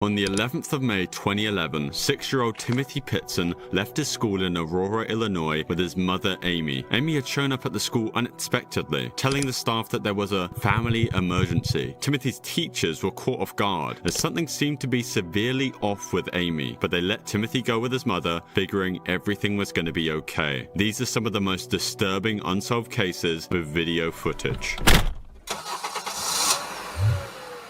On the 11th of May 2011, 6-year-old Timothy Pitson left his school in Aurora, Illinois with his mother, Amy. Amy had shown up at the school unexpectedly, telling the staff that there was a family emergency. Timothy's teachers were caught off guard, as something seemed to be severely off with Amy, but they let Timothy go with his mother, figuring everything was going to be okay. These are some of the most disturbing unsolved cases with video footage.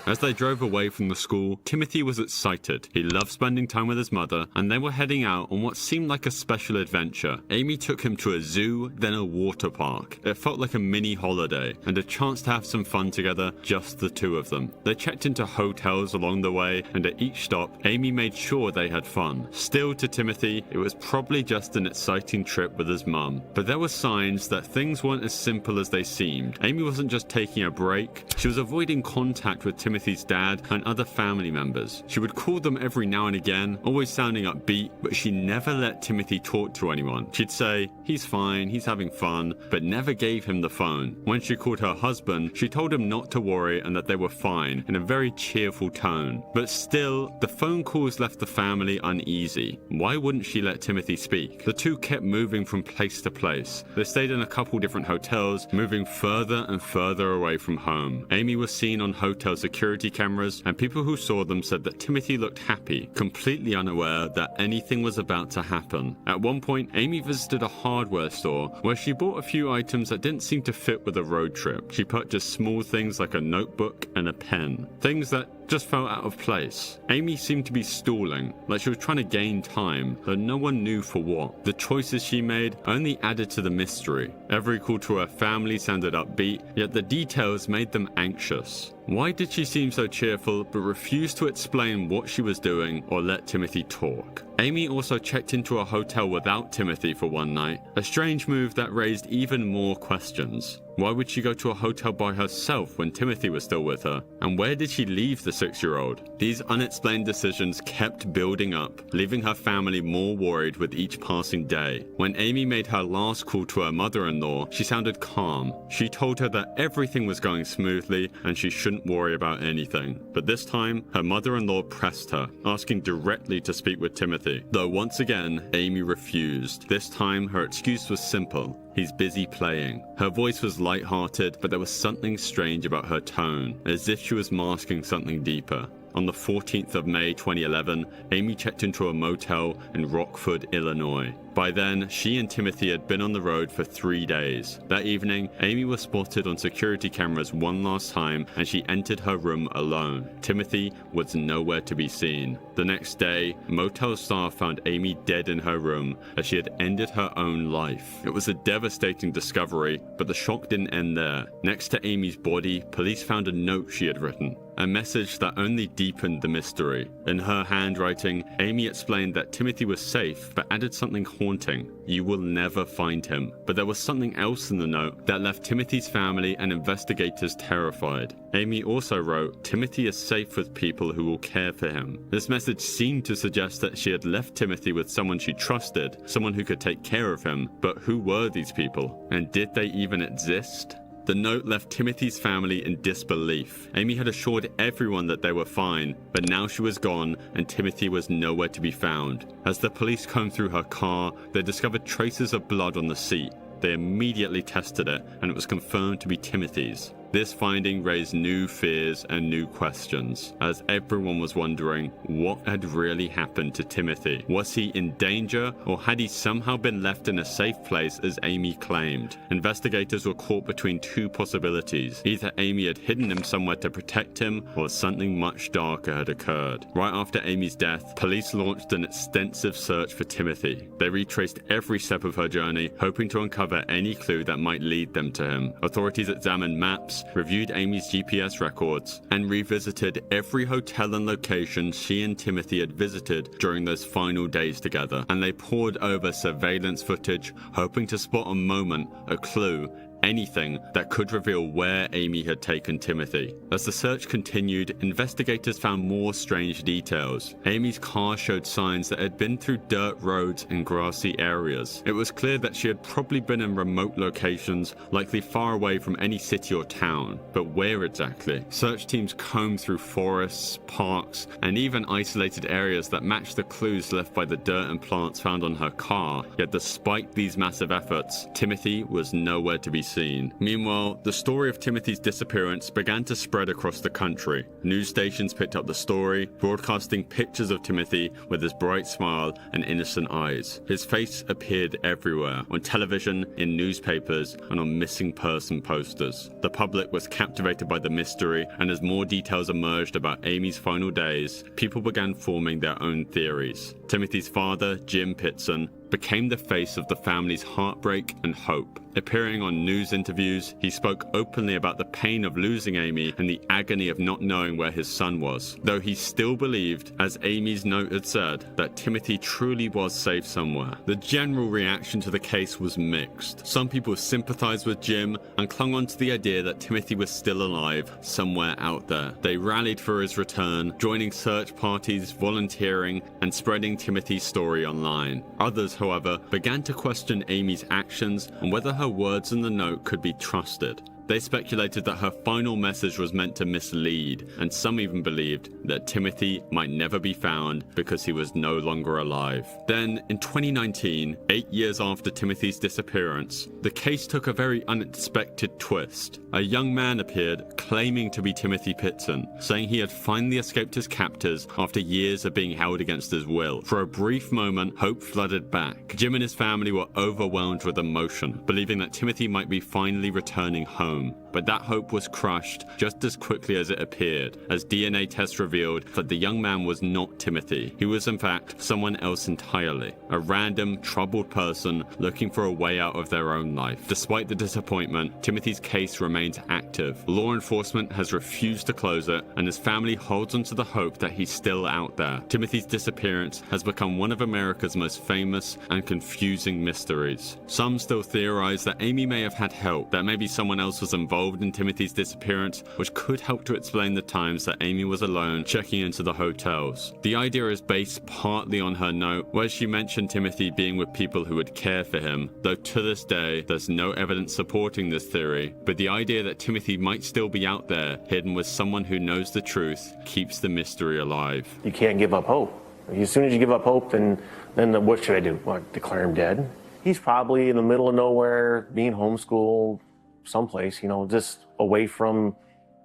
As they drove away from the school, Timothy was excited. He loved spending time with his mother, and they were heading out on what seemed like a special adventure. Amy took him to a zoo, then a water park. It felt like a mini holiday, and a chance to have some fun together, just the two of them. They checked into hotels along the way, and at each stop, Amy made sure they had fun. Still, to Timothy, it was probably just an exciting trip with his mum. But there were signs that things weren't as simple as they seemed. Amy wasn't just taking a break, she was avoiding contact with Timothy's dad and other family members. She would call them every now and again, always sounding upbeat, but she never let Timothy talk to anyone. She'd say, "He's fine, he's having fun," but never gave him the phone. When she called her husband, she told him not to worry and that they were fine, in a very cheerful tone. But still, the phone calls left the family uneasy. Why wouldn't she let Timothy speak? The two kept moving from place to place. They stayed in a couple different hotels, moving further and further away from home. Amy was seen on hotel security cameras, and people who saw them said that Timothy looked happy, completely unaware that anything was about to happen. At one point, Amy visited a hardware store where she bought a few items that didn't seem to fit with a road trip. She purchased small things like a notebook and a pen, things that just felt out of place. Amy seemed to be stalling, like she was trying to gain time, though no one knew for what. The choices she made only added to the mystery. Every call to her family sounded upbeat, yet the details made them anxious. Why did she seem so cheerful but refuse to explain what she was doing or let Timothy talk? Amy also checked into a hotel without Timothy for one night, a strange move that raised even more questions. Why would she go to a hotel by herself when Timothy was still with her? And where did she leave the 6-year-old? These unexplained decisions kept building up, leaving her family more worried with each passing day. When Amy made her last call to her mother-in-law, she sounded calm. She told her that everything was going smoothly and she shouldn't worry about anything. But this time, her mother-in-law pressed her, asking directly to speak with Timothy. Though once again, Amy refused. This time, her excuse was simple. He's busy playing. Her voice was light-hearted, but there was something strange about her tone, as if she was masking something deeper. On the 14th of May 2011, Amy checked into a motel in Rockford, Illinois. By then, she and Timothy had been on the road for 3 days. That evening, Amy was spotted on security cameras one last time, and she entered her room alone. Timothy was nowhere to be seen. The next day, motel staff found Amy dead in her room, as she had ended her own life. It was a devastating discovery, but the shock didn't end there. Next to Amy's body, police found a note she had written, a message that only deepened the mystery. In her handwriting, Amy explained that Timothy was safe, but added something haunting. "You will never find him." But there was something else in the note that left Timothy's family and investigators terrified. Amy also wrote, "Timothy is safe with people who will care for him." This message seemed to suggest that she had left Timothy with someone she trusted, someone who could take care of him. But who were these people? And did they even exist? The note left Timothy's family in disbelief. Amy had assured everyone that they were fine, but now she was gone and Timothy was nowhere to be found. As the police combed through her car, they discovered traces of blood on the seat. They immediately tested it, and it was confirmed to be Timothy's. This finding raised new fears and new questions, as everyone was wondering what had really happened to Timothy. Was he in danger, or had he somehow been left in a safe place as Amy claimed? Investigators were caught between two possibilities. Either Amy had hidden him somewhere to protect him, or something much darker had occurred. Right after Amy's death, police launched an extensive search for Timothy. They retraced every step of her journey, hoping to uncover any clue that might lead them to him. Authorities examined maps, reviewed Amy's GPS records, and revisited every hotel and location she and Timothy had visited during those final days together. And they pored over surveillance footage, hoping to spot a moment, a clue, anything that could reveal where Amy had taken Timothy. As the search continued, investigators found more strange details. Amy's car showed signs that it had been through dirt roads and grassy areas. It was clear that she had probably been in remote locations, likely far away from any city or town. But where exactly? Search teams combed through forests, parks, and even isolated areas that matched the clues left by the dirt and plants found on her car. Yet despite these massive efforts, Timothy was nowhere to be seen. Meanwhile, the story of Timothy's disappearance began to spread across the country. News stations picked up the story, broadcasting pictures of Timothy with his bright smile and innocent eyes. His face appeared everywhere, on television, in newspapers, and on missing person posters. The public was captivated by the mystery, and as more details emerged about Amy's final days, people began forming their own theories. Timothy's father, Jim Pitson, became the face of the family's heartbreak and hope. Appearing on news interviews, he spoke openly about the pain of losing Amy and the agony of not knowing where his son was, though he still believed, as Amy's note had said, that Timothy truly was safe somewhere. The general reaction to the case was mixed. Some people sympathized with Jim and clung on to the idea that Timothy was still alive, somewhere out there. They rallied for his return, joining search parties, volunteering, and spreading Timothy's story online. Others, however, began to question Amy's actions and whether her words in the note could be trusted. They speculated that her final message was meant to mislead, and some even believed that Timothy might never be found because he was no longer alive. Then, in 2019, 8 years after Timothy's disappearance, the case took a very unexpected twist. A young man appeared claiming to be Timothy Pitson, saying he had finally escaped his captors after years of being held against his will. For a brief moment, hope flooded back. Jim and his family were overwhelmed with emotion, believing that Timothy might be finally returning home. But that hope was crushed just as quickly as it appeared, as DNA tests revealed that the young man was not Timothy. He was in fact someone else entirely, a random, troubled person looking for a way out of their own life. Despite the disappointment, Timothy's case remains active. Law enforcement has refused to close it, and his family holds onto the hope that he's still out there. Timothy's disappearance has become one of America's most famous and confusing mysteries. Some still theorize that Amy may have had help, that maybe someone else was involved in Timothy's disappearance, which could help to explain the times that Amy was alone checking into the hotels. The idea is based partly on her note, where she mentioned Timothy being with people who would care for him, though to this day there's no evidence supporting this theory. But the idea that Timothy might still be out there, hidden with someone who knows the truth, keeps the mystery alive. You can't give up hope. As soon as you give up hope, then what should I do? What, declare him dead? He's probably in the middle of nowhere, being homeschooled, someplace, just away from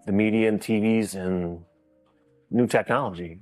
the media and TVs and new technology.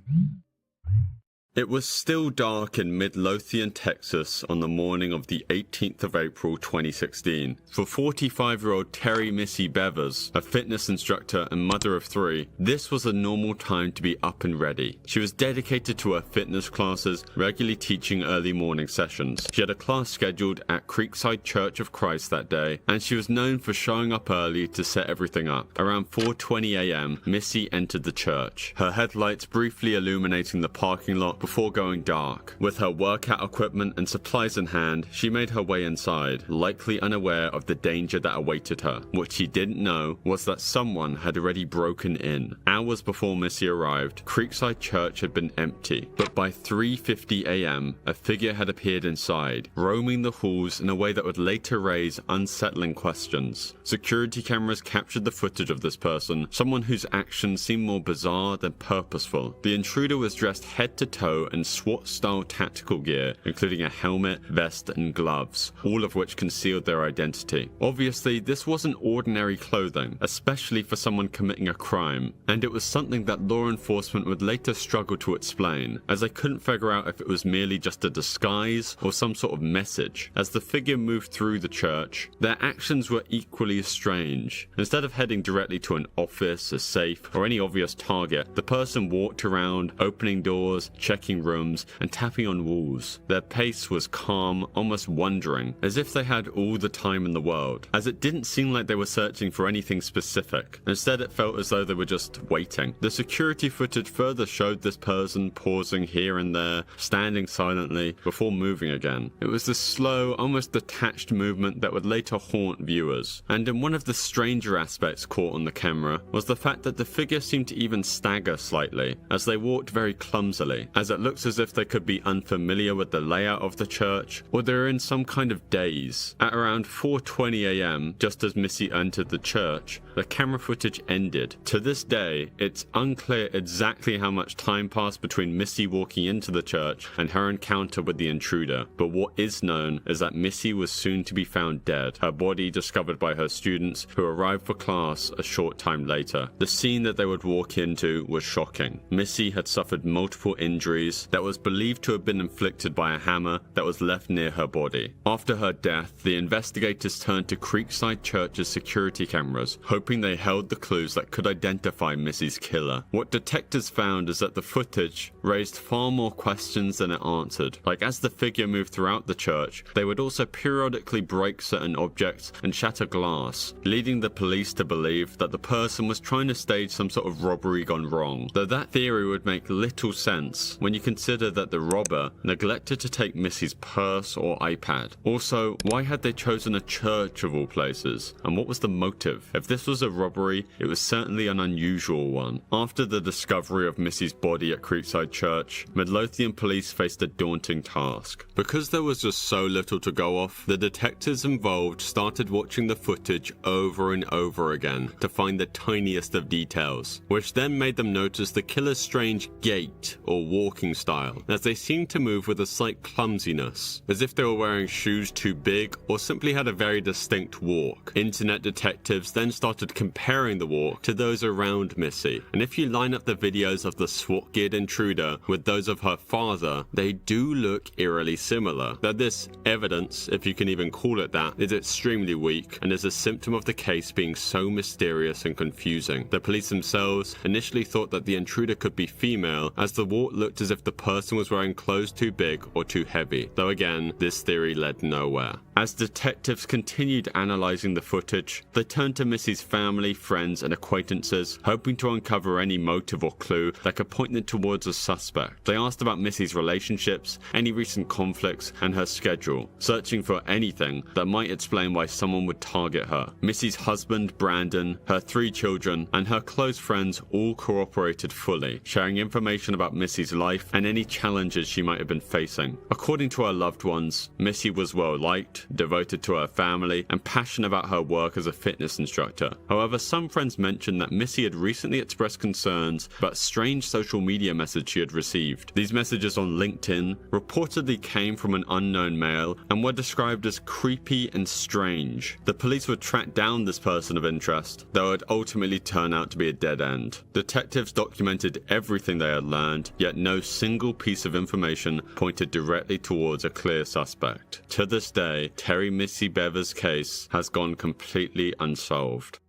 It was still dark in Midlothian, Texas on the morning of the 18th of April 2016. For 45-year-old Terry Missy Bevers, a fitness instructor and mother of 3, this was a normal time to be up and ready. She was dedicated to her fitness classes, regularly teaching early morning sessions. She had a class scheduled at Creekside Church of Christ that day, and she was known for showing up early to set everything up. Around 4:20 a.m., Missy entered the church, her headlights briefly illuminating the parking lot before going dark. With her workout equipment and supplies in hand, she made her way inside, likely unaware of the danger that awaited her. What she didn't know was that someone had already broken in. Hours before Missy arrived, Creekside Church had been empty, but by 3:50 a.m., a figure had appeared inside, roaming the halls in a way that would later raise unsettling questions. Security cameras captured the footage of this person, someone whose actions seemed more bizarre than purposeful. The intruder was dressed head to toe in SWAT-style tactical gear, including a helmet, vest, and gloves, all of which concealed their identity. Obviously, this wasn't ordinary clothing, especially for someone committing a crime, and it was something that law enforcement would later struggle to explain, as they couldn't figure out if it was merely just a disguise or some sort of message. As the figure moved through the church, their actions were equally strange. Instead of heading directly to an office, a safe, or any obvious target, the person walked around, opening doors, checking checking rooms and tapping on walls. Their pace was calm, almost wondering, as if they had all the time in the world, as it didn't seem like they were searching for anything specific. Instead, it felt as though they were just waiting. The security footage further showed this person pausing here and there, standing silently, before moving again. It was this slow, almost detached movement that would later haunt viewers. And in one of the stranger aspects caught on the camera was the fact that the figure seemed to even stagger slightly, as they walked very clumsily, as it looks as if they could be unfamiliar with the layout of the church, or they're in some kind of daze. At around 4:20 a.m., just as Missy entered the church, the camera footage ended. To this day, it's unclear exactly how much time passed between Missy walking into the church and her encounter with the intruder, but what is known is that Missy was soon to be found dead, her body discovered by her students who arrived for class a short time later. The scene that they would walk into was shocking. Missy had suffered multiple injuries that was believed to have been inflicted by a hammer that was left near her body. After her death, the investigators turned to Creekside Church's security cameras, hoping they held the clues that could identify Missy's killer. What detectives found is that the footage raised far more questions than it answered. Like, as the figure moved throughout the church, they would also periodically break certain objects and shatter glass, leading the police to believe that the person was trying to stage some sort of robbery gone wrong, though that theory would make little sense when you consider that the robber neglected to take Missy's purse or iPad. Also, why had they chosen a church of all places, and what was the motive? If this was a robbery, it was certainly an unusual one. After the discovery of Missy's body at Creekside Church, Midlothian police faced a daunting task. Because there was just so little to go off, the detectives involved started watching the footage over and over again to find the tiniest of details, which then made them notice the killer's strange gait or walking style, as they seemed to move with a slight clumsiness, as if they were wearing shoes too big or simply had a very distinct walk. Internet detectives then started comparing the walk to those around Missy, and if you line up the videos of the SWAT-geared intruder with those of her father, they do look eerily similar. Though this evidence, if you can even call it that, is extremely weak and is a symptom of the case being so mysterious and confusing. The police themselves initially thought that the intruder could be female, as the walk looked as if the person was wearing clothes too big or too heavy, though again, this theory led nowhere. As detectives continued analysing the footage, they turned to Missy's family, friends and acquaintances, hoping to uncover any motive or clue that could point them towards a suspect. They asked about Missy's relationships, any recent conflicts and her schedule, searching for anything that might explain why someone would target her. Missy's husband, Brandon, her 3 children and her close friends all cooperated fully, sharing information about Missy's life and any challenges she might have been facing. According to her loved ones, Missy was well liked, devoted to her family, and passionate about her work as a fitness instructor. However, some friends mentioned that Missy had recently expressed concerns about strange social media messages she had received. These messages on LinkedIn reportedly came from an unknown male and were described as creepy and strange. The police would track down this person of interest, though it would ultimately turn out to be a dead end. Detectives documented everything they had learned, yet no single piece of information pointed directly towards a clear suspect. To this day, Terry Missy Bever's case has gone completely unsolved.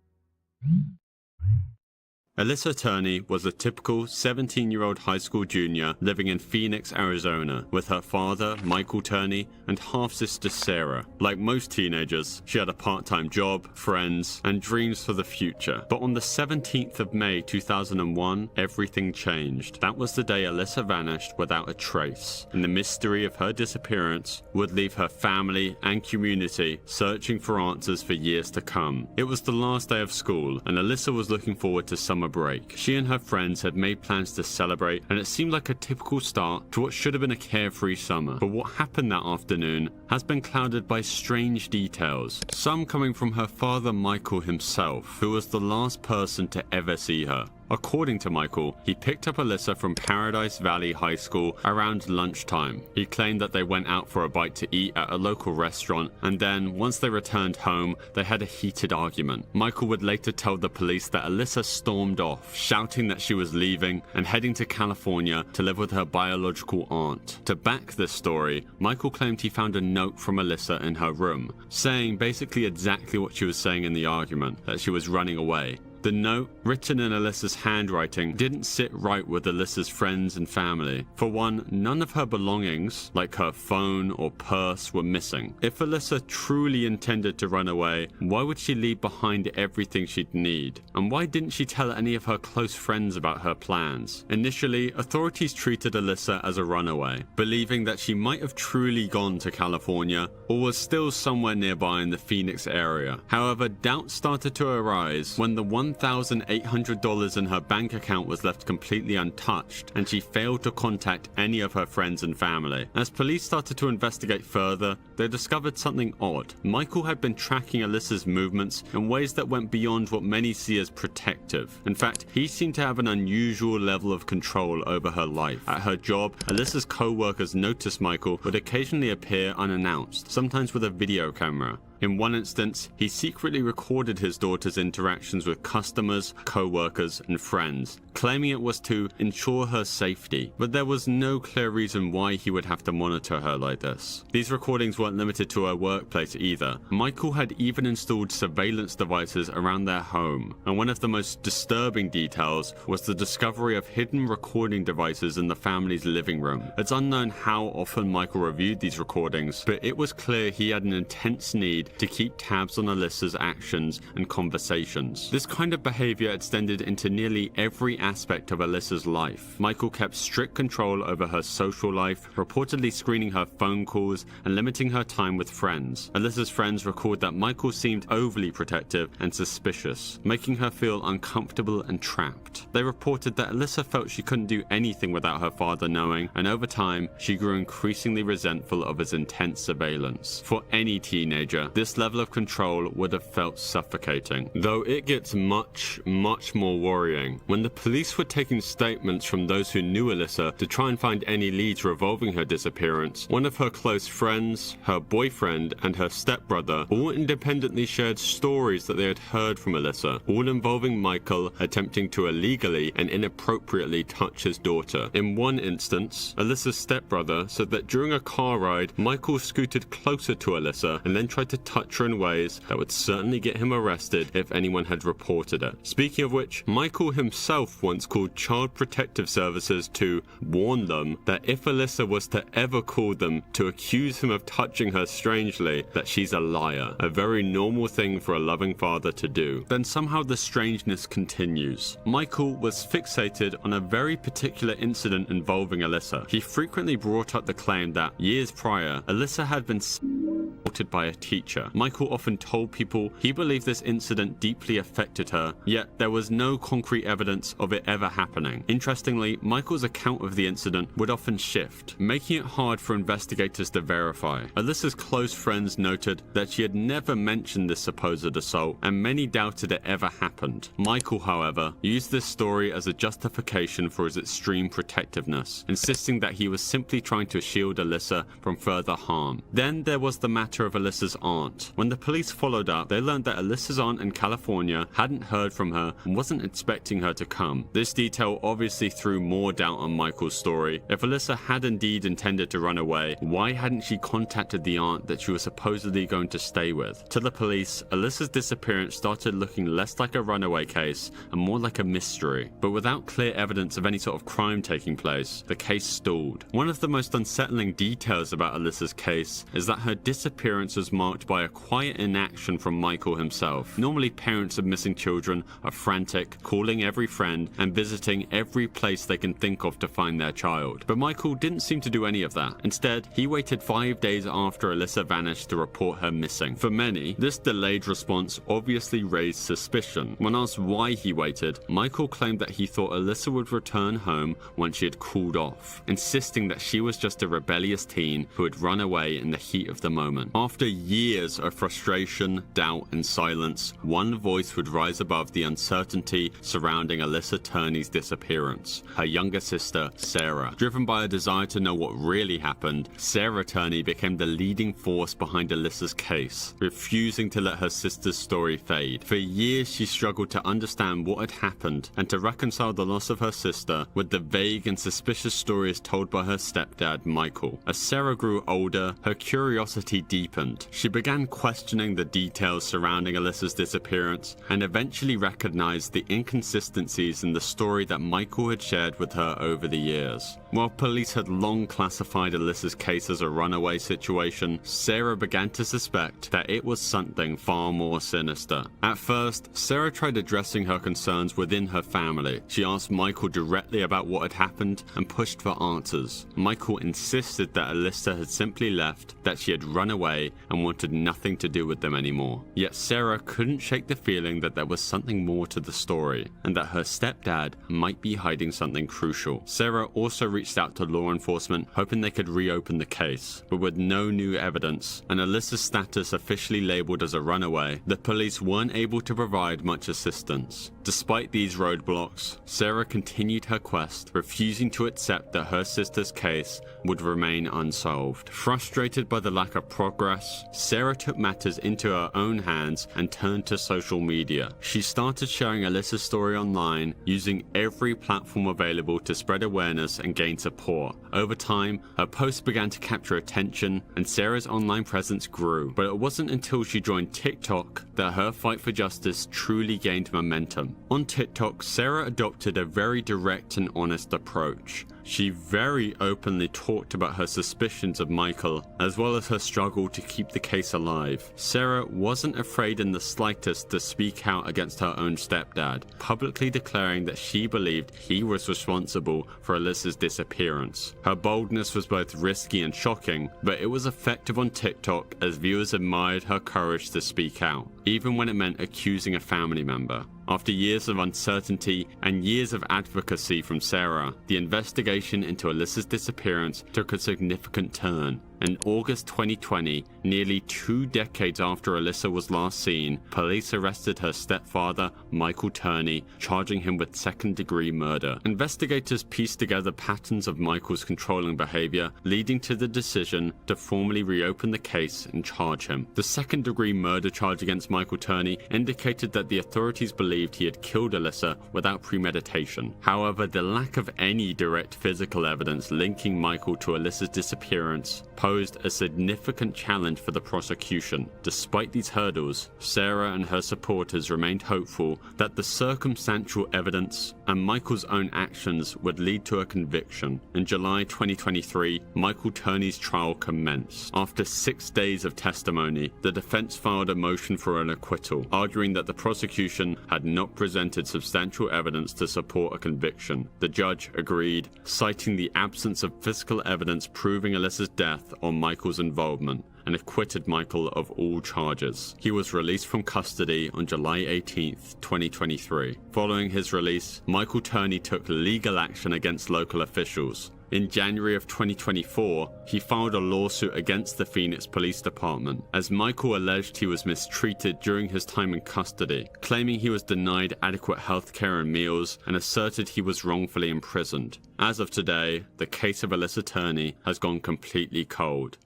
Alissa Turney was a typical 17-year-old high school junior living in Phoenix, Arizona, with her father, Michael Turney, and half-sister Sarah. Like most teenagers, she had a part-time job, friends, and dreams for the future. But on the 17th of May 2001, everything changed. That was the day Alissa vanished without a trace, and the mystery of her disappearance would leave her family and community searching for answers for years to come. It was the last day of school, and Alissa was looking forward to summer break. She and her friends had made plans to celebrate, and it seemed like a typical start to what should have been a carefree summer. But what happened that afternoon has been clouded by strange details, some coming from her father Michael himself, who was the last person to ever see her. According to Michael, he picked up Alissa from Paradise Valley High School around lunchtime. He claimed that they went out for a bite to eat at a local restaurant, and then, once they returned home, they had a heated argument. Michael would later tell the police that Alissa stormed off, shouting that she was leaving and heading to California to live with her biological aunt. To back this story, Michael claimed he found a note from Alissa in her room, saying basically exactly what she was saying in the argument, that she was running away. The note, written in Alyssa's handwriting, didn't sit right with Alyssa's friends and family. For one, none of her belongings, like her phone or purse, were missing. If Alyssa truly intended to run away, why would she leave behind everything she'd need? And why didn't she tell any of her close friends about her plans? Initially, authorities treated Alyssa as a runaway, believing that she might have truly gone to California or was still somewhere nearby in the Phoenix area. However, doubts started to arise when the $1,800 in her bank account was left completely untouched and she failed to contact any of her friends and family. As police started to investigate further, they discovered something odd. Michael had been tracking Alyssa's movements in ways that went beyond what many see as protective. In fact, he seemed to have an unusual level of control over her life. At her job, Alyssa's co-workers noticed Michael would occasionally appear unannounced, sometimes with a video camera. In one instance, he secretly recorded his daughter's interactions with customers, co-workers, and friends, claiming it was to ensure her safety. But there was no clear reason why he would have to monitor her like this. These recordings weren't limited to her workplace either. Michael had even installed surveillance devices around their home, and one of the most disturbing details was the discovery of hidden recording devices in the family's living room. It's unknown how often Michael reviewed these recordings, but it was clear he had an intense need to keep tabs on Alyssa's actions and conversations. This kind of behavior extended into nearly every aspect of Alyssa's life. Michael kept strict control over her social life, reportedly screening her phone calls and limiting her time with friends. Alyssa's friends recalled that Michael seemed overly protective and suspicious, making her feel uncomfortable and trapped. They reported that Alyssa felt she couldn't do anything without her father knowing, and over time, she grew increasingly resentful of his intense surveillance. For any teenager, this level of control would have felt suffocating. Though it gets much more worrying. When the police were taking statements from those who knew Alyssa to try and find any leads revolving her disappearance, one of her close friends, her boyfriend, and her stepbrother all independently shared stories that they had heard from Alyssa, all involving Michael attempting to illegally and inappropriately touch his daughter. In one instance, Alyssa's stepbrother said that during a car ride, Michael scooted closer to Alyssa and then tried to touch her in ways that would certainly get him arrested if anyone had reported it. Speaking of which, Michael himself once called Child Protective Services to warn them that if Alyssa was to ever call them to accuse him of touching her strangely, that she's a liar, a very normal thing for a loving father to do. Then somehow the strangeness continues. Michael was fixated on a very particular incident involving Alyssa. He frequently brought up the claim that years prior, Alyssa had been assaulted by a teacher. Michael often told people he believed this incident deeply affected her, yet there was no concrete evidence of it ever happening. Interestingly, Michael's account of the incident would often shift, making it hard for investigators to verify. Alyssa's close friends noted that she had never mentioned this supposed assault, and many doubted it ever happened. Michael, however, used this story as a justification for his extreme protectiveness, insisting that he was simply trying to shield Alyssa from further harm. Then there was the matter of Alyssa's aunt. When the police followed up, they learned that Alyssa's aunt in California hadn't heard from her and wasn't expecting her to come. This detail obviously threw more doubt on Michael's story. If Alyssa had indeed intended to run away, why hadn't she contacted the aunt that she was supposedly going to stay with? To the police, Alyssa's disappearance started looking less like a runaway case and more like a mystery. But without clear evidence of any sort of crime taking place, the case stalled. One of the most unsettling details about Alyssa's case is that her disappearance was marked by a quiet inaction from Michael himself. Normally, parents of missing children are frantic, calling every friend and visiting every place they can think of to find their child. But Michael didn't seem to do any of that. Instead, he waited 5 days after Alyssa vanished to report her missing. For many, this delayed response obviously raised suspicion. When asked why he waited, Michael claimed that he thought Alyssa would return home once she had cooled off, insisting that she was just a rebellious teen who had run away in the heat of the moment. After years of frustration, doubt, and silence, one voice would rise above the uncertainty surrounding Alyssa Turney's disappearance: her younger sister, Sarah. Driven by a desire to know what really happened, Sarah Turney became the leading force behind Alyssa's case, refusing to let her sister's story fade. For years, she struggled to understand what had happened and to reconcile the loss of her sister with the vague and suspicious stories told by her stepdad, Michael. As Sarah grew older, her curiosity deepened, deepened. She began questioning the details surrounding Alissa's disappearance and eventually recognized the inconsistencies in the story that Michael had shared with her over the years. While police had long classified Alissa's case as a runaway situation, Sarah began to suspect that it was something far more sinister. At first, Sarah tried addressing her concerns within her family. She asked Michael directly about what had happened and pushed for answers. Michael insisted that Alissa had simply left, that she had run away and wanted nothing to do with them anymore. Yet Sarah couldn't shake the feeling that there was something more to the story, and that her stepdad might be hiding something crucial. Sarah also reached out to law enforcement, hoping they could reopen the case, but with no new evidence, and Alissa's status officially labeled as a runaway, the police weren't able to provide much assistance. Despite these roadblocks, Sarah continued her quest, refusing to accept that her sister's case would remain unsolved. Frustrated by the lack of progress, Sarah took matters into her own hands and turned to social media. She started sharing Alissa's story online, using every platform available to spread awareness and gain support. Over time, her posts began to capture attention, and Sarah's online presence grew. But it wasn't until she joined TikTok that her fight for justice truly gained momentum. On TikTok, Sarah adopted a very direct and honest approach. She very openly talked about her suspicions of Michael, as well as her struggle to keep the case alive. Sarah wasn't afraid in the slightest to speak out against her own stepdad, publicly declaring that she believed he was responsible for Alissa's disappearance. Her boldness was both risky and shocking, but it was effective on TikTok as viewers admired her courage to speak out, even when it meant accusing a family member. After years of uncertainty and years of advocacy from Sarah, the investigation into Alissa's disappearance took a significant turn. In August 2020, nearly 2 decades after Alissa was last seen, police arrested her stepfather, Michael Turney, charging him with second-degree murder. Investigators pieced together patterns of Michael's controlling behavior, leading to the decision to formally reopen the case and charge him. The second-degree murder charge against Michael Turney indicated that the authorities believed he had killed Alissa without premeditation. However, the lack of any direct physical evidence linking Michael to Alissa's disappearance posed a significant challenge for the prosecution. Despite these hurdles, Sarah and her supporters remained hopeful that the circumstantial evidence and Michael's own actions would lead to a conviction. In July 2023, Michael Turney's trial commenced. After 6 days of testimony, the defense filed a motion for an acquittal, arguing that the prosecution had not presented substantial evidence to support a conviction. The judge agreed, citing the absence of physical evidence proving Alissa's death or Michael's involvement, and acquitted Michael of all charges. He was released from custody on July 18, 2023. Following his release, Michael Turney took legal action against local officials. In January of 2024, he filed a lawsuit against the Phoenix Police Department, as Michael alleged he was mistreated during his time in custody, claiming he was denied adequate health care and meals, and asserted he was wrongfully imprisoned. As of today, the case of Alissa Turney has gone completely cold.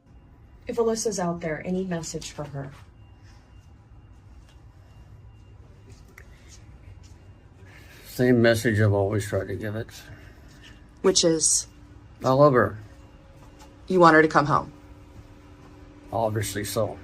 If Alissa's out there, any message for her? Same message I've always tried to give it. Which is? I love her. You want her to come home? Obviously so.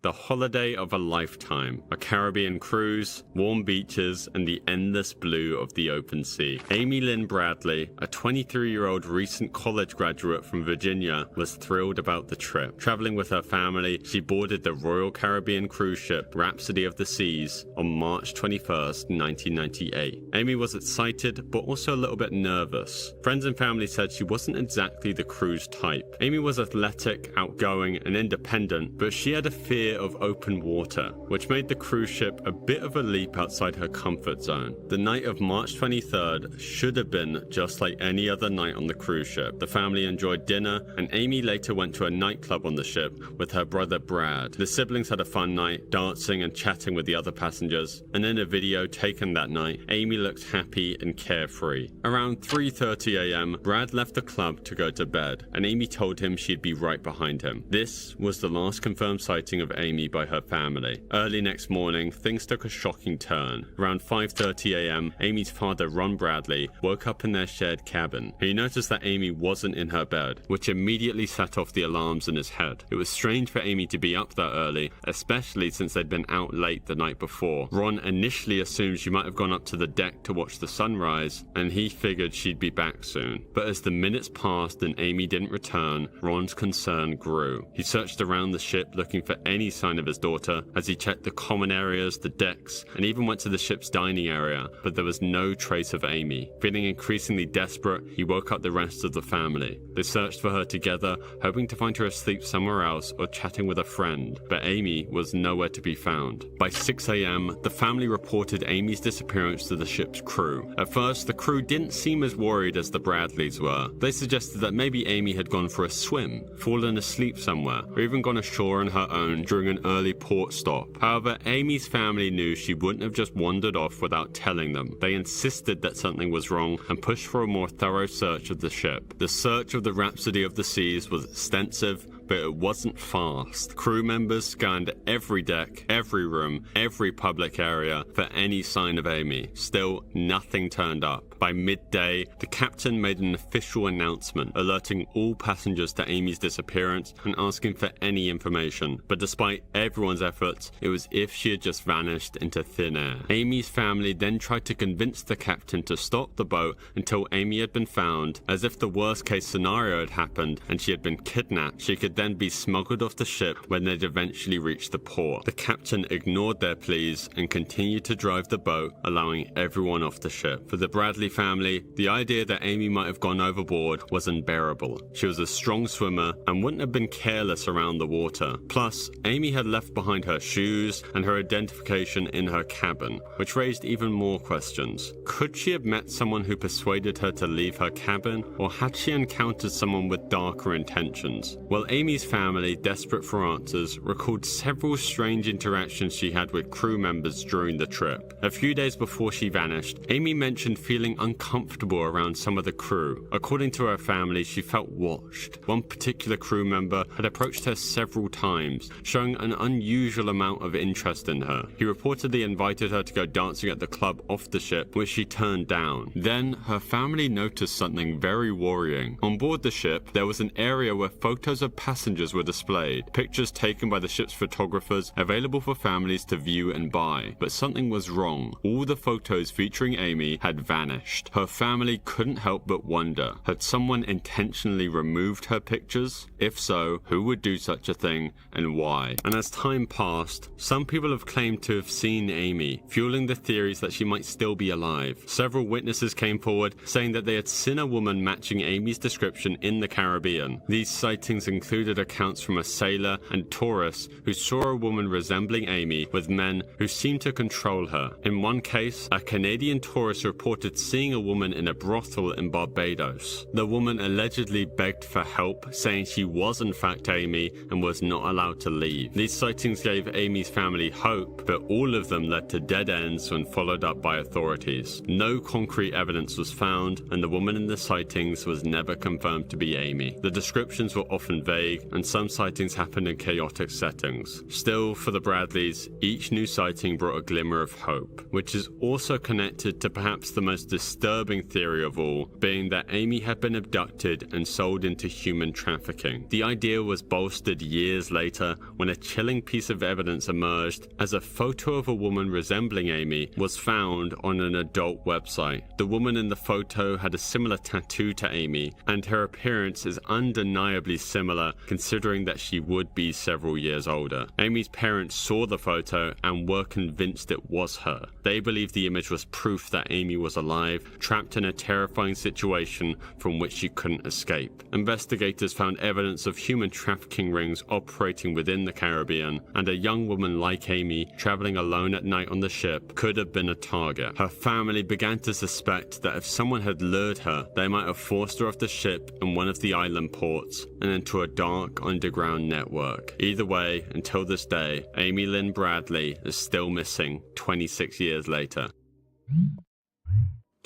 The holiday of a lifetime, a Caribbean cruise, warm beaches, and the endless blue of the open sea. Amy Lynn Bradley, a 23-year-old recent college graduate from Virginia, was thrilled about the trip. Traveling with her family, she boarded the Royal Caribbean cruise ship Rhapsody of the Seas on March 21st, 1998. Amy was excited, but also a little bit nervous. Friends and family said she wasn't exactly the cruise type. Amy was athletic, outgoing, and independent, but she had a fear of open water, which made the cruise ship a bit of a leap outside her comfort zone. The night of March 23rd should have been just like any other night on the cruise ship. The family enjoyed dinner, and Amy later went to a nightclub on the ship with her brother Brad. The siblings had a fun night, dancing and chatting with the other passengers, and in a video taken that night, Amy looked happy and carefree. Around 3:30 a.m., Brad left the club to go to bed, and Amy told him she'd be right behind him. This was the last confirmed sighting of Amy by her family. Early next morning, things took a shocking turn. Around 5:30 a.m., Amy's father, Ron Bradley, woke up in their shared cabin. He noticed that Amy wasn't in her bed, which immediately set off the alarms in his head. It was strange for Amy to be up that early, especially since they'd been out late the night before. Ron initially assumed she might have gone up to the deck to watch the sunrise, and he figured she'd be back soon. But as the minutes passed and Amy didn't return, Ron's concern grew. He searched around the ship looking for any sign of his daughter, as he checked the common areas, the decks, and even went to the ship's dining area, but there was no trace of Amy. Feeling increasingly desperate, he woke up the rest of the family. They searched for her together, hoping to find her asleep somewhere else or chatting with a friend, but Amy was nowhere to be found. By 6 a.m., the family reported Amy's disappearance to the ship's crew. At first, the crew didn't seem as worried as the Bradleys were. They suggested that maybe Amy had gone for a swim, fallen asleep somewhere, or even gone ashore on her own during an early port stop. However, Amy's family knew she wouldn't have just wandered off without telling them. They insisted that something was wrong and pushed for a more thorough search of the ship. The search of the Rhapsody of the Seas was extensive, but it wasn't fast. Crew members scanned every deck, every room, every public area for any sign of Amy. Still, nothing turned up. By midday, the captain made an official announcement alerting all passengers to Amy's disappearance and asking for any information. But despite everyone's efforts, it was as if she had just vanished into thin air. Amy's family then tried to convince the captain to stop the boat until Amy had been found, as if the worst case scenario had happened and she had been kidnapped. She could then be smuggled off the ship when they'd eventually reached the port. The captain ignored their pleas and continued to drive the boat, allowing everyone off the ship. For the Bradley family, the idea that Amy might have gone overboard was unbearable. She was a strong swimmer and wouldn't have been careless around the water. Plus, Amy had left behind her shoes and her identification in her cabin, which raised even more questions. Could she have met someone who persuaded her to leave her cabin, or had she encountered someone with darker intentions? Well, Amy's family, desperate for answers, recalled several strange interactions she had with crew members during the trip. A few days before she vanished, Amy mentioned feeling uncomfortable around some of the crew. According to her family, she felt watched. One particular crew member had approached her several times, showing an unusual amount of interest in her. He reportedly invited her to go dancing at the club off the ship, which she turned down. Then, her family noticed something very worrying. On board the ship, there was an area where photos of passengers were displayed, pictures taken by the ship's photographers available for families to view and buy. But something was wrong. All the photos featuring Amy had vanished. Her family couldn't help but wonder, had someone intentionally removed her pictures? If so, who would do such a thing and why? And as time passed, some people have claimed to have seen Amy, fueling the theories that she might still be alive. Several witnesses came forward saying that they had seen a woman matching Amy's description in the Caribbean. These sightings included accounts from a sailor and tourists who saw a woman resembling Amy with men who seemed to control her. In one case, a Canadian tourist reported seeing a woman in a brothel in Barbados. The woman allegedly begged for help, saying she was in fact Amy and was not allowed to leave. These sightings gave Amy's family hope, but all of them led to dead ends when followed up by authorities. No concrete evidence was found, and the woman in the sightings was never confirmed to be Amy. The descriptions were often vague, and some sightings happened in chaotic settings. Still, for the Bradleys, each new sighting brought a glimmer of hope, which is also connected to perhaps the most disturbing theory of all, being that Amy had been abducted and sold into human trafficking. The idea was bolstered years later when a chilling piece of evidence emerged as a photo of a woman resembling Amy was found on an adult website. The woman in the photo had a similar tattoo to Amy, and her appearance is undeniably similar considering that she would be several years older. Amy's parents saw the photo and were convinced it was her. They believed the image was proof that Amy was alive, trapped in a terrifying situation from which she couldn't escape. Investigators found evidence of human trafficking rings operating within the Caribbean, and a young woman like Amy, traveling alone at night on the ship, could have been a target. Her family began to suspect that if someone had lured her, they might have forced her off the ship in one of the island ports and into a dark underground network. Either way, until this day, Amy Lynn Bradley is still missing 26 years later.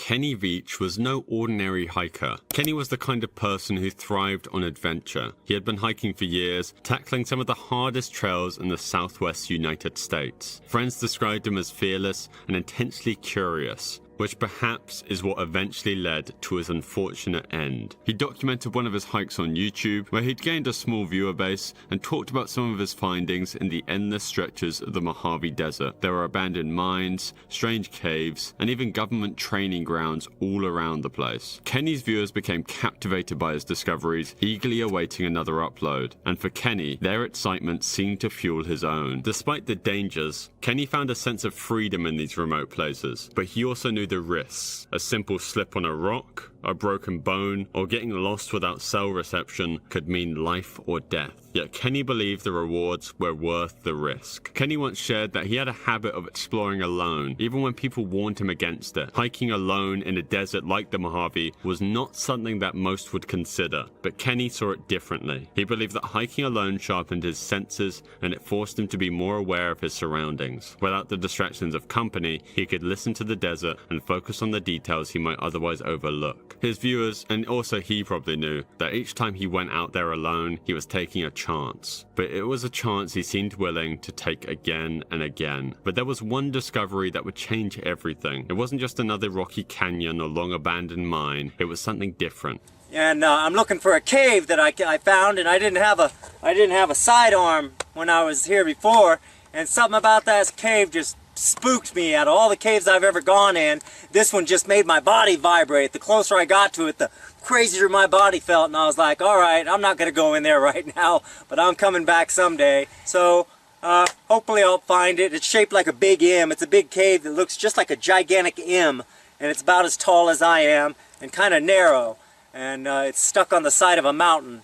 Kenny Veach was no ordinary hiker. Kenny was the kind of person who thrived on adventure. He had been hiking for years, tackling some of the hardest trails in the southwest United States. Friends described him as fearless and intensely curious, which perhaps is what eventually led to his unfortunate end. He documented one of his hikes on YouTube, where he'd gained a small viewer base and talked about some of his findings in the endless stretches of the Mojave Desert. There were abandoned mines, strange caves, and even government training grounds all around the place. Kenny's viewers became captivated by his discoveries, eagerly awaiting another upload. And for Kenny, their excitement seemed to fuel his own. Despite the dangers, Kenny found a sense of freedom in these remote places, but he also knew the risks. A simple slip on a rock, a broken bone, or getting lost without cell reception could mean life or death. Yet Kenny believed the rewards were worth the risk. Kenny once shared that he had a habit of exploring alone, even when people warned him against it. Hiking alone in a desert like the Mojave was not something that most would consider, but Kenny saw it differently. He believed that hiking alone sharpened his senses and it forced him to be more aware of his surroundings. Without the distractions of company, he could listen to the desert and focus on the details he might otherwise overlook. His viewers, and also he probably knew, that each time he went out there alone, he was taking a chance. But it was a chance he seemed willing to take again and again. But there was one discovery that would change everything. It wasn't just another rocky canyon or long abandoned mine, it was something different. And I'm looking for a cave that I found, and I didn't have a sidearm when I was here before, and something about that cave just spooked me. Out of all the caves I've ever gone in, this one just made my body vibrate. The closer I got to it, the crazier my body felt, and I was like, all right, I'm not going to go in there right now, but I'm coming back someday. So hopefully I'll find it. It's shaped like a big M. It's a big cave that looks just like a gigantic M, and it's about as tall as I am and kind of narrow. And it's stuck on the side of a mountain,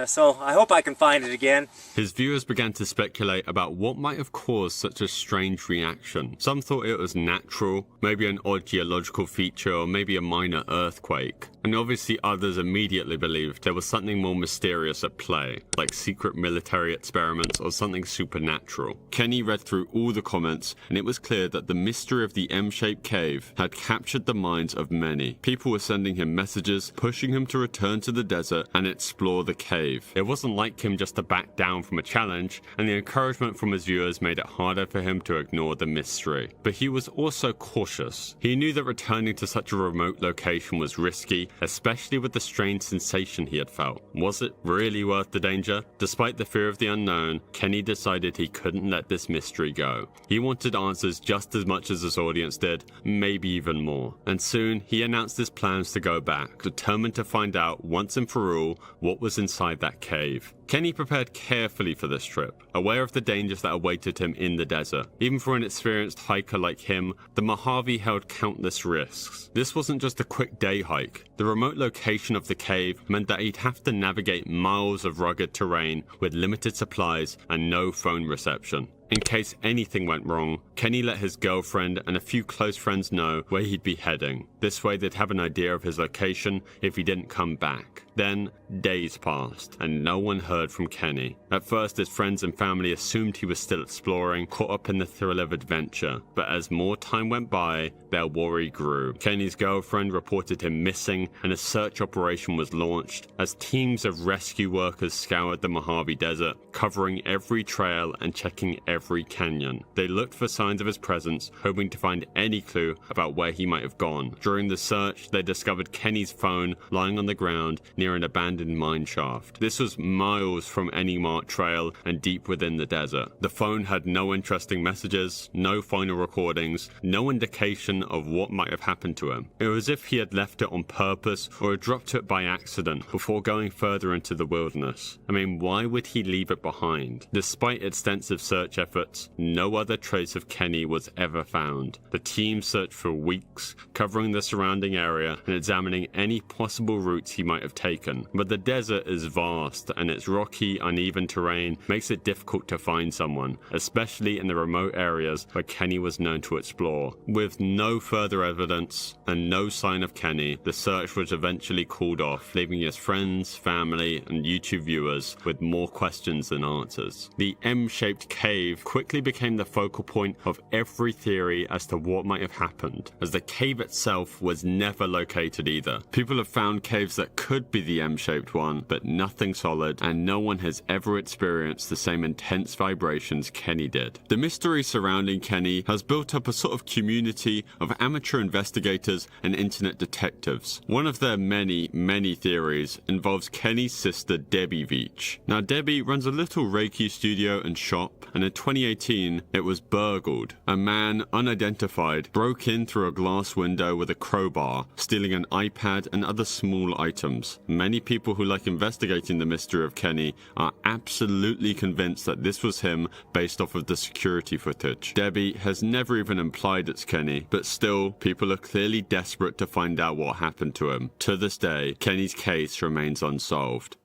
so I hope I can find it again. His viewers began to speculate about what might have caused such a strange reaction. Some thought it was natural, maybe an odd geological feature, or maybe a minor earthquake. And obviously others immediately believed there was something more mysterious at play, like secret military experiments or something supernatural. Kenny read through all the comments, and it was clear that the mystery of the M-shaped cave had captured the minds of many. People were sending him messages, pushing him to return to the desert and explore the cave. It wasn't like him just to back down from a challenge, and the encouragement from his viewers made it harder for him to ignore the mystery. But he was also cautious. He knew that returning to such a remote location was risky, especially with the strange sensation he had felt. Was it really worth the danger? Despite the fear of the unknown, Kenny decided he couldn't let this mystery go. He wanted answers just as much as his audience did, maybe even more. And soon, he announced his plans to go back, determined to find out once and for all what was inside that cave. Kenny prepared carefully for this trip, aware of the dangers that awaited him in the desert. Even for an experienced hiker like him, the Mojave held countless risks. This wasn't just a quick day hike. The remote location of the cave meant that he'd have to navigate miles of rugged terrain with limited supplies and no phone reception. In case anything went wrong, Kenny let his girlfriend and a few close friends know where he'd be heading. This way they'd have an idea of his location if he didn't come back. Then, days passed, and no one heard from Kenny. At first, his friends and family assumed he was still exploring, caught up in the thrill of adventure. But as more time went by, their worry grew. Kenny's girlfriend reported him missing, and a search operation was launched as teams of rescue workers scoured the Mojave Desert, covering every trail and checking every canyon. They looked for signs of his presence, hoping to find any clue about where he might have gone. During the search, they discovered Kenny's phone lying on the ground near an abandoned mine shaft. This was miles from any marked trail and deep within the desert. The phone had no interesting messages, no final recordings, no indication of what might have happened to him. It was as if he had left it on purpose or had dropped it by accident before going further into the wilderness. I mean, why would he leave it behind? Despite extensive search efforts, no other trace of Kenny was ever found. The team searched for weeks, covering the surrounding area and examining any possible routes he might have taken. But the desert is vast, and its rocky, uneven terrain makes it difficult to find someone, especially in the remote areas where Kenny was known to explore. With no further evidence and no sign of Kenny, the search was eventually called off, leaving his friends, family, and YouTube viewers with more questions than answers. The M-shaped cave cave quickly became the focal point of every theory as to what might have happened, as the cave itself was never located either. People have found caves that could be the M-shaped one, but nothing solid, and no one has ever experienced the same intense vibrations Kenny did. The mystery surrounding Kenny has built up a sort of community of amateur investigators and internet detectives. One of their many theories involves Kenny's sister Debbie Veach. Now Debbie runs a little Reiki studio and shop, and in 2018 it was burgled. A man, unidentified, broke in through a glass window with a crowbar, stealing an iPad and other small items. Many people who like investigating the mystery of Kenny are absolutely convinced that this was him based off of the security footage. Debbie has never even implied it's Kenny, but still, people are clearly desperate to find out what happened to him. To this day, Kenny's case remains unsolved.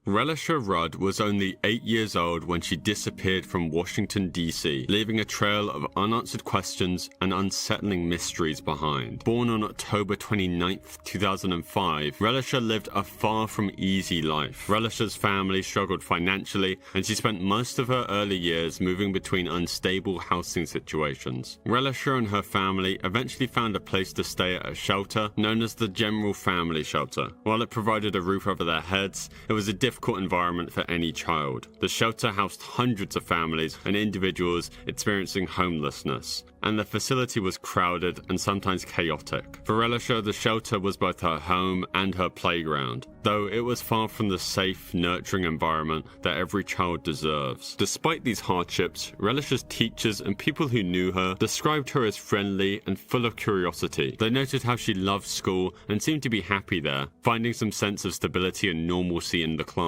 Relisha Rudd was only 8 years old when she disappeared from Washington, D.C., leaving a trail of unanswered questions and unsettling mysteries behind. Born on October 29, 2005, Relisha lived a far from easy life. Relisha's family struggled financially, and she spent most of her early years moving between unstable housing situations. Relisha and her family eventually found a place to stay at a shelter known as the General Family Shelter. While it provided a roof over their heads, it was a difficult environment for any child. The shelter housed hundreds of families and individuals experiencing homelessness, and the facility was crowded and sometimes chaotic. For Relisha, the shelter was both her home and her playground, though it was far from the safe, nurturing environment that every child deserves. Despite these hardships, Relisha's teachers and people who knew her described her as friendly and full of curiosity. They noted how she loved school and seemed to be happy there, finding some sense of stability and normalcy in the classroom.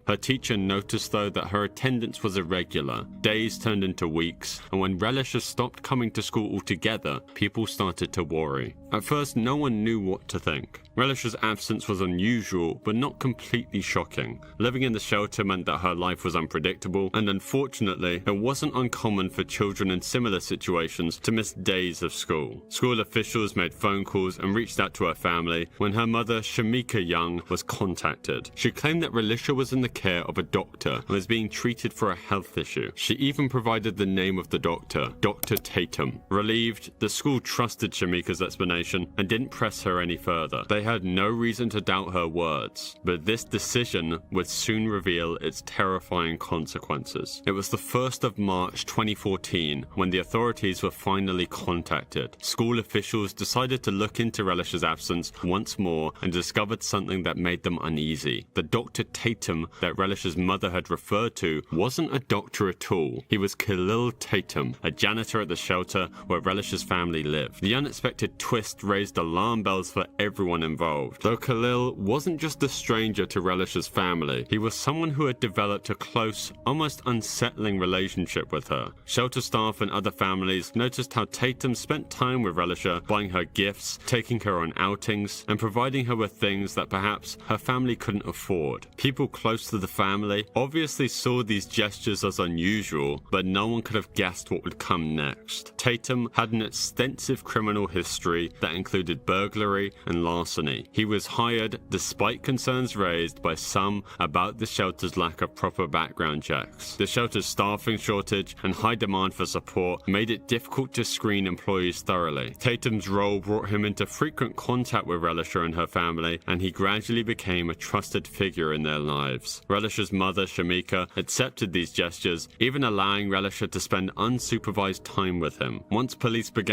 Her teacher noticed, though, that her attendance was irregular. Days turned into weeks, and when Relisha stopped coming to school altogether, people started to worry. At first, no one knew what to think. Relisha's absence was unusual, but not completely shocking. Living in the shelter meant that her life was unpredictable, and unfortunately, it wasn't uncommon for children in similar situations to miss days of school. School officials made phone calls and reached out to her family when her mother, Shamika Young, was contacted. She claimed that Relisha was in the care of a doctor and was being treated for a health issue. She even provided the name of the doctor, Dr. Tatum. Relieved, the school trusted Shamika's explanation and didn't press her any further. They had no reason to doubt her words, but this decision would soon reveal its terrifying consequences. It was the 1st of March 2014 when the authorities were finally contacted. School officials decided to look into Relisha's absence once more and discovered something that made them uneasy. The Dr. Tatum that Relisha's mother had referred to wasn't a doctor at all. He was Khalil Tatum, a janitor at the shelter where Relisha's family lived. The unexpected twist raised alarm bells for everyone involved. Though Khalil wasn't just a stranger to Relisha's family, he was someone who had developed a close, almost unsettling relationship with her. Shelter staff and other families noticed how Tatum spent time with Relisha, buying her gifts, taking her on outings, and providing her with things that perhaps her family couldn't afford. People close to the family obviously saw these gestures as unusual, but no one could have guessed what would come next. Tatum had an extensive criminal history that included burglary and larceny. He was hired despite concerns raised by some about the shelter's lack of proper background checks. The shelter's staffing shortage and high demand for support made it difficult to screen employees thoroughly. Tatum's role brought him into frequent contact with Relisha and her family, and he gradually became a trusted figure in their lives. Relisha's mother, Shamika, accepted these gestures, even allowing Relisha to spend unsupervised time with him. Once police began